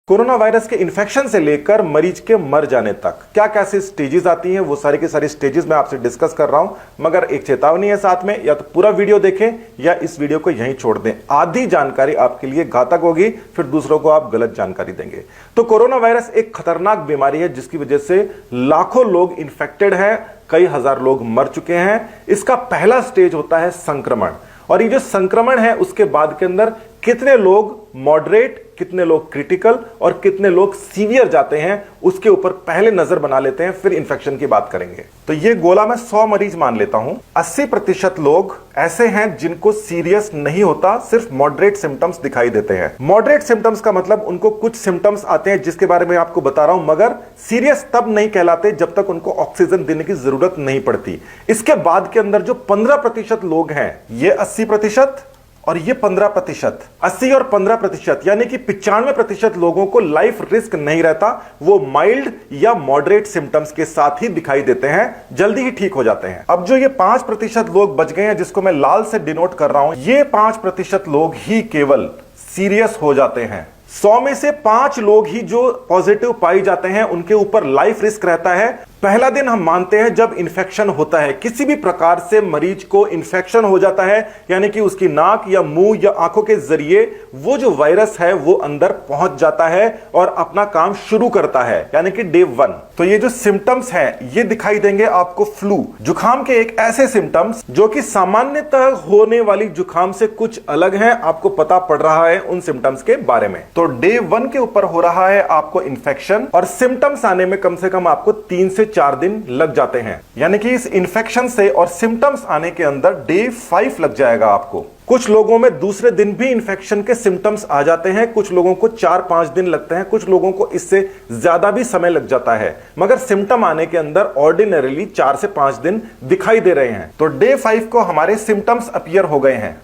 Corona virus के infection से लेकर मरीज के मर जाने तक क्या कैसे स्टेजेस आती हैं, वो सारी की सारी स्टेजेस मैं आपसे डिस्कस कर रहा हूं। मगर एक चेतावनी है साथ में, या तो पूरा वीडियो देखें या इस वीडियो को यहीं छोड़ दें। आधी जानकारी आपके लिए घातक होगी, फिर दूसरों को आप गलत जानकारी देंगे। तो कोरोना वायरस एक खतरनाक बीमारी है जिसकी वजह से लाखों लोग इन्फेक्टेड हैं, कई हजार लोग मर चुके हैं। इसका पहला स्टेज होता है संक्रमण, और ये जो संक्रमण है उसके बाद के अंदर कितने लोग मॉडरेट, कितने लोग क्रिटिकल और कितने लोग सीवियर जाते हैं, उसके ऊपर पहले नजर बना लेते हैं, फिर इन्फेक्शन की बात करेंगे। तो ये गोला मैं 100 मरीज मान लेता हूं। 80% लोग ऐसे हैं जिनको सीरियस नहीं होता, सिर्फ मॉडरेट सिम्टम्स दिखाई देते हैं। मॉडरेट सिम्टम्स का मतलब उनको कुछ सिम्टम्स आते हैं जिसके बारे में आपको बता रहा हूं, मगर सीरियस तब नहीं कहलाते जब तक उनको ऑक्सीजन देने की जरूरत नहीं पड़ती। इसके बाद के अंदर जो 15% लोग हैं, ये 80% और ये 15%, 80 और 15%, यानी कि 95% लोगों को लाइफ रिस्क नहीं रहता। वो माइल्ड या मॉडरेट सिम्टम्स के साथ ही दिखाई देते हैं, जल्दी ही ठीक हो जाते हैं। अब जो ये 5% लोग बच गए हैं, जिसको मैं लाल से डिनोट कर रहा हूं, ये 5% लोग ही केवल सीरियस हो जाते हैं। 100 में से 5 लोग ही जो पॉजिटिव पाए जाते हैं, उनके ऊपर लाइफ रिस्क रहता है। पहला दिन हम मानते हैं जब इन्फेक्शन होता है, किसी भी प्रकार से मरीज को इन्फेक्शन हो जाता है, यानी कि उसकी नाक या मुंह या आंखों के जरिए वो जो वायरस है वो अंदर पहुंच जाता है और अपना काम शुरू करता है, यानी कि डे 1। तो ये जो सिम्टम्स हैं ये दिखाई देंगे आपको फ्लू, जुखाम के एक ऐसे सिम्टम्स जो कि सामान्यतः होने वाली जुखाम से कुछ अलग हैं। आपको पता पड़ रहा है उन सिम्टम्स के बारे में। तो डे 1 के ऊपर हो रहा है आपको इन्फेक्शन, और सिम्टम्स आने में कम से कम आपको 3 से 4 दिन लग जाते हैं, यानी कि इस इन्फेक्शन से और सिम्टम्स आने के अंदर डे 5 लग जाएगा आपको। कुछ लोगों में दूसरे दिन भी इन्फेक्शन के सिम्टम्स आ जाते हैं, कुछ लोगों को 4-5 दिन लगते हैं, कुछ लोगों को इससे ज्यादा भी समय लग जाता है, मगर सिम्टम आने के अंदर ऑर्डिनरीली 4 से 5 दिन दिखाई दे रहे हैं। तो डे 5 को हमारे सिम्टम्स अपीयर हो गए हैं,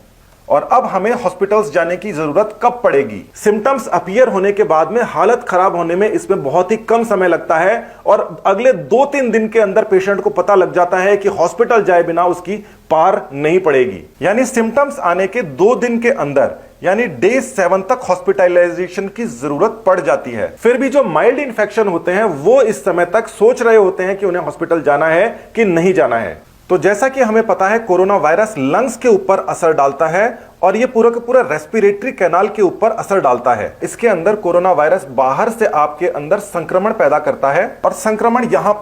और अब हमें हॉस्पिटल्स जाने की जरूरत कब पड़ेगी? सिम्टम्स अपीयर होने के बाद में हालत खराब होने में इसमें बहुत ही कम समय लगता है, और अगले 2-3 दिन के अंदर पेशेंट को पता लग जाता है कि हॉस्पिटल जाए बिना उसकी पार नहीं पड़ेगी। यानी सिम्टम्स आने के 2 दिन के अंदर, यानी डे 7 तक हॉस्पिटलाइजेशन की जरूरत पड़ जाती है। फिर भी जो माइल्ड इंफेक्शन होते हैं वो इस समय तक सोच रहे होते हैं कि उन्हें हॉस्पिटल जाना है कि नहीं जाना है। तो जैसा कि हमें पता है, कोरोना वायरस लंग्स के ऊपर असर डालता है, और ये पूरा का पूरा रेस्पिरेटरी कैनाल के ऊपर असर डालता है। इसके अंदर कोरोना वायरस बाहर से आपके अंदर संक्रमण पैदा करता है, और संक्रमण यहाँ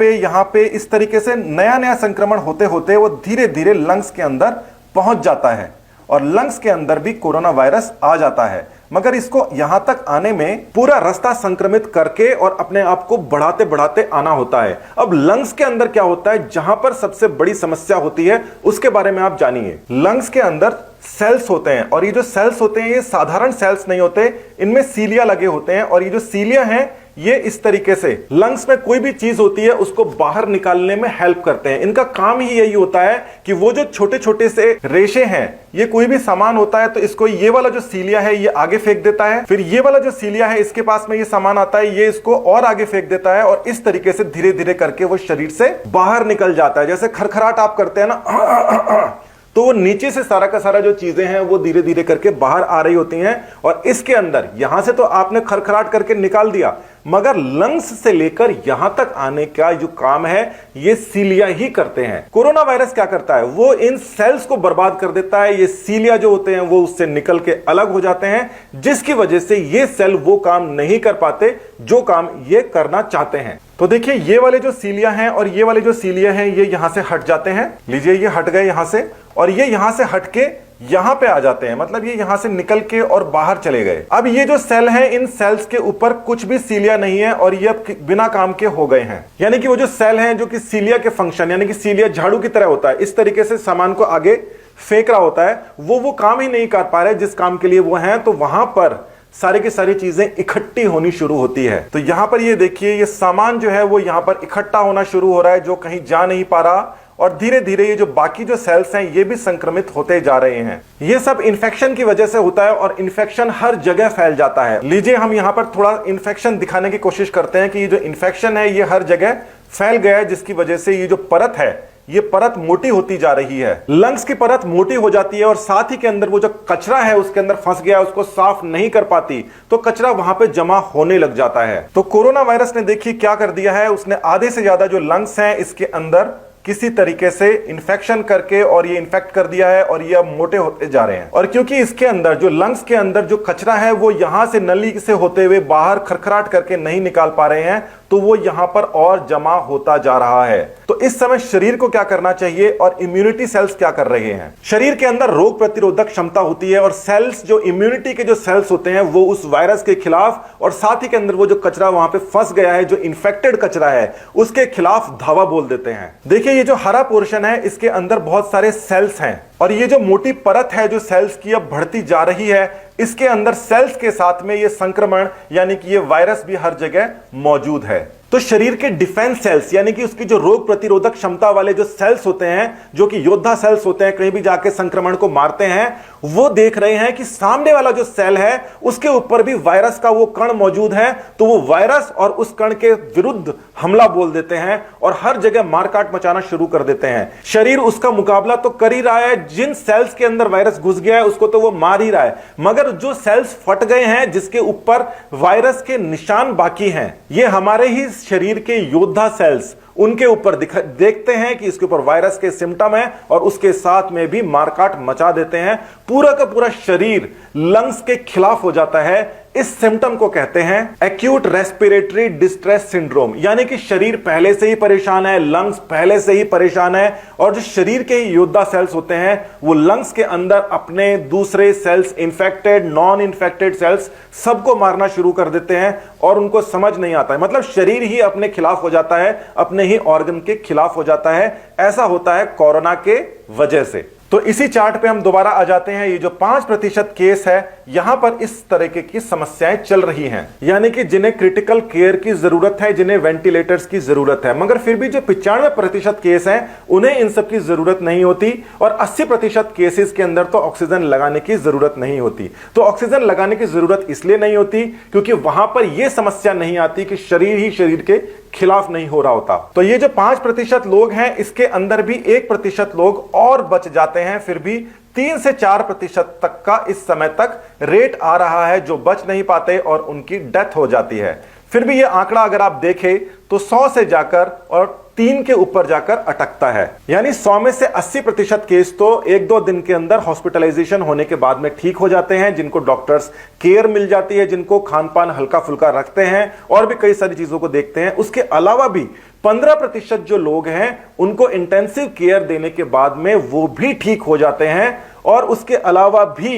पे इस तरीके से नया नया संक्रमण होते होते वो धीरे धीरे लंग्स के अंदर पहुंच जाता है, और लंग्स के अंदर भी कोरोना वायरस आ जाता है। मगर इसको यहां तक आने में पूरा रास्ता संक्रमित करके और अपने आप को बढ़ाते बढ़ाते आना होता है। अब लंग्स के अंदर क्या होता है, जहां पर सबसे बड़ी समस्या होती है उसके बारे में आप जानिए। लंग्स के अंदर सेल्स होते हैं, और ये जो सेल्स होते हैं ये साधारण सेल्स नहीं होते, इनमें सीलिया लगे होते हैं, और ये जो सीलिया हैं ये इस तरीके से लंग्स में कोई भी चीज होती है उसको बाहर निकालने में हेल्प करते हैं। इनका काम ही यही होता है कि वो जो छोटे छोटे से रेशे हैं, ये कोई भी सामान होता है तो इसको ये वाला जो सीलिया है ये आगे फेंक देता है, फिर ये वाला जो सीलिया है इसके पास में ये सामान आता है, ये इसको और आगे फेंक देता है, और इस तरीके से धीरे धीरे करके वो शरीर से बाहर निकल जाता है। जैसे खरखराट आप करते हैं ना, तो वो नीचे से सारा का सारा जो चीजें हैं वो धीरे धीरे करके बाहर आ रही होती हैं, और इसके अंदर यहां से तो आपने खरखराट करके निकाल दिया, मगर लंग्स से लेकर यहां तक आने का जो काम है ये सीलिया ही करते हैं। कोरोना वायरस क्या करता है, वो इन सेल्स को बर्बाद कर देता है। ये सीलिया जो होते हैं वो उससे निकल के अलग हो जाते हैं, जिसकी वजह से ये सेल वो काम नहीं कर पाते जो काम ये करना चाहते हैं। तो देखिए, ये वाले जो सीलिया हैं और ये वाले जो सीलिया हैं ये यहां से हट जाते हैं। लीजिए, ये हट गए यहां से, और ये यहां से हट के यहां पे आ जाते हैं, मतलब ये यहां से निकल के और बाहर चले गए। अब ये जो सेल हैं, इन सेल्स के ऊपर कुछ भी सीलिया नहीं है, और ये अब बिना काम के हो गए हैं। यानी कि वो जो सेल हैं जो कि सीलिया के फंक्शन, यानी कि सीलिया झाड़ू की तरह होता है, इस तरीके से सामान को आगे फेंक रहा होता है, वो काम ही नहीं कर पा रहे जिस काम के लिए वो हैं। तो वहां पर सारी की सारी चीजें इकट्ठी होनी शुरू होती है। तो यहां पर ये देखिए, ये सामान जो है वो यहां पर इकट्ठा होना शुरू हो रहा है, जो कहीं जा नहीं पा रहा, और धीरे धीरे ये जो बाकी जो सेल्स हैं ये भी संक्रमित होते जा रहे हैं। ये सब इन्फेक्शन की वजह से होता है, और इन्फेक्शन हर जगह फैल जाता है। लीजिए, हम यहां पर थोड़ा इन्फेक्शन दिखाने की कोशिश करते हैं कि ये जो इन्फेक्शन है ये हर जगह फैल गया है, जिसकी वजह से ये जो परत है ये परत मोटी होती जा रही है, लंग्स की परत मोटी हो जाती है और साथ ही के अंदर वो जो कचरा है उसके अंदर फंस गया, उसको साफ नहीं कर पाती तो कचरा वहां पे जमा होने लग जाता है। तो कोरोना वायरस ने देखिए क्या कर दिया है, उसने आधे से ज्यादा जो लंग्स हैं इसके अंदर किसी तरीके से इन्फेक्शन करके और ये इन्फेक्ट कर दिया है और ये अब मोटे होते जा रहे हैं। और क्योंकि इसके अंदर जो लंग्स के अंदर जो कचरा है वो यहां से नली से होते हुए बाहर खरखराट करके नहीं निकाल पा रहे हैं तो वो यहां पर और जमा होता जा रहा है। तो इस समय शरीर को क्या करना चाहिए और इम्यूनिटी सेल्स क्या कर रहे हैं? शरीर के अंदर रोग प्रतिरोधक क्षमता होती है और सेल्स जो इम्यूनिटी के जो सेल्स होते हैं वो उस वायरस के खिलाफ और साथ ही के अंदर वो जो कचरा वहां पे फंस गया है, जो इन्फेक्टेड कचरा है, उसके खिलाफ धावा बोल देते हैं। देखिए ये जो हरा पोर्शन है इसके अंदर बहुत सारे सेल्स हैं और ये जो मोटी परत है जो सेल्स की अब बढ़ती जा रही है, इसके अंदर सेल्स के साथ में ये संक्रमण यानी कि ये वायरस भी हर जगह मौजूद है। तो शरीर के डिफेंस सेल्स यानी कि उसकी जो रोग प्रतिरोधक क्षमता वाले जो सेल्स होते हैं, जो कि योद्धा सेल्स होते हैं, कहीं भी जाके संक्रमण को मारते हैं, वो देख रहे हैं कि सामने वाला जो सेल है उसके ऊपर भी वायरस का वो कण मौजूद है, तो वो वायरस और उस कण के विरुद्ध हमला बोल देते हैं और हर जगह मारकाट मचाना शुरू कर देते हैं। शरीर उसका मुकाबला तो कर ही रहा है, जिन सेल्स के अंदर वायरस घुस गया है उसको तो वो मार ही रहा है, मगर जो सेल्स फट गए हैं जिसके ऊपर वायरस के निशान बाकी हैं, ये हमारे ही शरीर के योद्धा सेल्स उनके ऊपर देखते हैं कि इसके ऊपर वायरस के सिम्टम है और उसके साथ में भी मारकाट मचा देते हैं। पूरा का पूरा शरीर लंग्स के खिलाफ हो जाता है। इस सिम्टम को कहते हैं एक्यूट रेस्पिरेटरी डिस्ट्रेस सिंड्रोम, यानी कि शरीर पहले से ही परेशान है, लंग्स पहले से ही परेशान है और जो शरीर के योद्धा सेल्स होते हैं वो लंग्स के अंदर अपने दूसरे cells, infected, non infected cells, सबको मारना शुरू कर देते हैं और उनको समझ नहीं आता है। मतलब शरीर ही अपने खिलाफ हो जाता है, अपने ही ऑर्गन के खिलाफ हो जाता है। ऐसा होता है कोरोना के वजह से। तो इसी चार्ट पे हम दोबारा आ जाते हैं। ये जो 5% केस है, यहां पर इस तरीके की समस्याएं चल रही हैं, यानी कि जिन्हें क्रिटिकल केयर की जरूरत है, जिन्हें वेंटिलेटर्स की जरूरत है, मगर फिर भी जो 95% केस हैं उन्हें इन सब की जरूरत नहीं होती और 80% केसेस के अंदर तो ऑक्सीजन लगाने की जरूरत नहीं होती। तो ऑक्सीजन लगाने की जरूरत इसलिए नहीं होती क्योंकि वहां पर यह समस्या नहीं आती कि शरीर ही शरीर के खिलाफ नहीं हो रहा होता। तो ये जो 5% लोग हैं इसके अंदर भी 1% लोग और बच जाते हैं, फिर भी 3 से 4% तक का इस समय तक रेट आ रहा है जो बच नहीं पाते और उनकी डेथ हो जाती है। फिर भी ये आंकड़ा अगर आप देखें तो 100 से जाकर और 3 के ऊपर जाकर अटकता है, यानी 100 में से 80% केस तो 1-2 दिन के अंदर हॉस्पिटलाइजेशन होने के बाद में ठीक हो जाते हैं, जिनको डॉक्टर्स केयर मिल जाती है, जिनको खान पान हल्का फुल्का रखते हैं और भी कई सारी चीजों को देखते हैं। उसके अलावा भी 15% जो लोग हैं उनको इंटेंसिव केयर देने के बाद में वो भी ठीक हो जाते हैं और उसके अलावा भी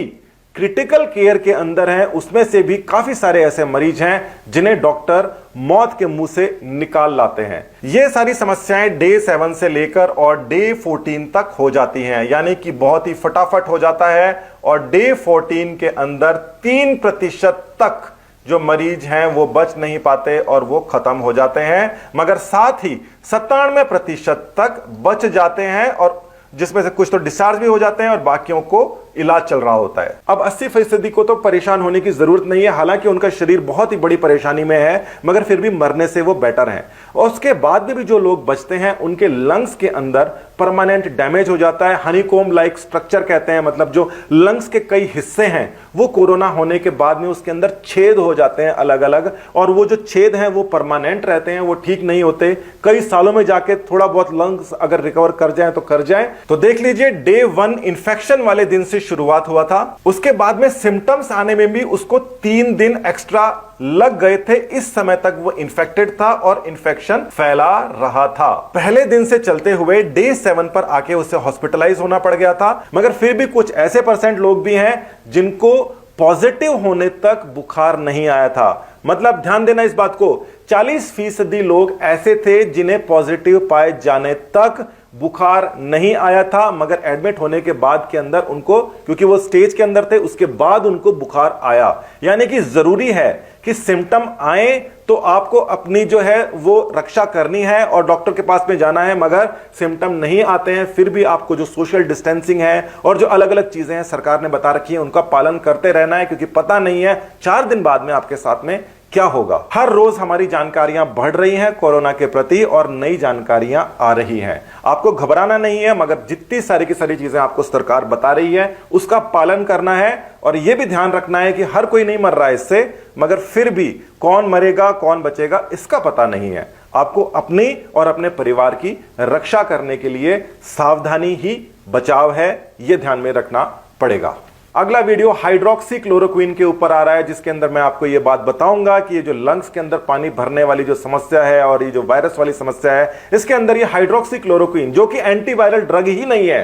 क्रिटिकल केयर के अंदर हैं, उसमें से भी काफी सारे ऐसे मरीज हैं जिन्हें डॉक्टर मौत के मुंह से निकाल लाते हैं। ये सारी समस्याएं डे 7 से लेकर और डे 14 तक हो जाती हैं, यानी कि बहुत ही फटाफट हो जाता है और डे 14 के अंदर 3% तक जो मरीज हैं वो बच नहीं पाते और वो खत्म हो जाते हैं, मगर साथ ही 97% तक बच जाते हैं और जिसमें से कुछ तो डिस्चार्ज भी हो जाते हैं और बाकियों को इलाज चल रहा होता है। अब 80% को तो परेशान होने की जरूरत नहीं है, हालांकि उनका शरीर बहुत ही बड़ी परेशानी में है, मगर फिर भी मरने से वो बेटर है। और उसके बाद में भी जो लोग बचते हैं उनके लंग्स के अंदर परमानेंट डैमेज हो जाता है, हनीकॉम्ब लाइक स्ट्रक्चर कहते हैं, मतलब जो लंग्स के कई हिस्से हैं वो कोरोना होने के बाद में उसके अंदर छेद हो जाते हैं अलग अलग, और वो जो छेद हैं वो परमानेंट रहते हैं, वो ठीक नहीं होते। कई सालों में जाके थोड़ा बहुत लंग्स अगर रिकवर कर जाए तो कर जाए। तो देख लीजिए डे 1 इन्फेक्शन वाले दिन से शुरुआत हुआ था, उसके बाद में सिम्टम्स आने में भी उसको 3 दिन एक्स्ट्रा लग गए थे। इस समय तक वो इन्फेक्टेड था और इन्फेक्शन फैला रहा था। पहले दिन से चलते हुए डे 7 पर आके उसे हॉस्पिटलाइज होना पड़ गया था, मगर फिर भी कुछ ऐसे % लोग भी हैं जिनको पॉजिटिव होने तक बुखार नहीं आया था। मतलब ध्यान देना इस बात को, 40% लोग ऐसे थे जिन्हें पॉजिटिव पाए जाने तक बुखार नहीं आया था, मगर एडमिट होने के बाद के अंदर उनको, क्योंकि वो स्टेज के अंदर थे, उसके बाद उनको बुखार आया। यानी कि जरूरी है कि सिम्टम आए तो आपको अपनी जो है वो रक्षा करनी है और डॉक्टर के पास में जाना है, मगर सिम्टम नहीं आते हैं फिर भी आपको जो सोशल डिस्टेंसिंग है और जो अलग अलग चीजें हैं सरकार ने बता रखी है उनका पालन करते रहना है, क्योंकि पता नहीं है 4 दिन बाद में आपके साथ में क्या होगा। हर रोज हमारी जानकारियां बढ़ रही हैं कोरोना के प्रति और नई जानकारियां आ रही हैं। आपको घबराना नहीं है, मगर जितनी सारी की सारी चीजें आपको सरकार बता रही है उसका पालन करना है और यह भी ध्यान रखना है कि हर कोई नहीं मर रहा है इससे, मगर फिर भी कौन मरेगा कौन बचेगा इसका पता नहीं है। आपको अपनी और अपने परिवार की रक्षा करने के लिए सावधानी ही बचाव है, यह ध्यान में रखना पड़ेगा। अगला वीडियो हाइड्रोक्सी क्लोरोक्विन के ऊपर आ रहा है, जिसके अंदर मैं आपको यह बात बताऊंगा कि ये जो लंग्स के अंदर पानी भरने वाली जो समस्या है और ये जो वायरस वाली समस्या है, इसके अंदर ये हाइड्रोक्सी क्लोरोक्विन जो कि एंटीवायरल ड्रग ही नहीं है,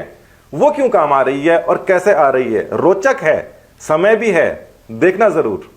वो क्यों काम आ रही है और कैसे आ रही है। रोचक है, समय भी है, देखना जरूर।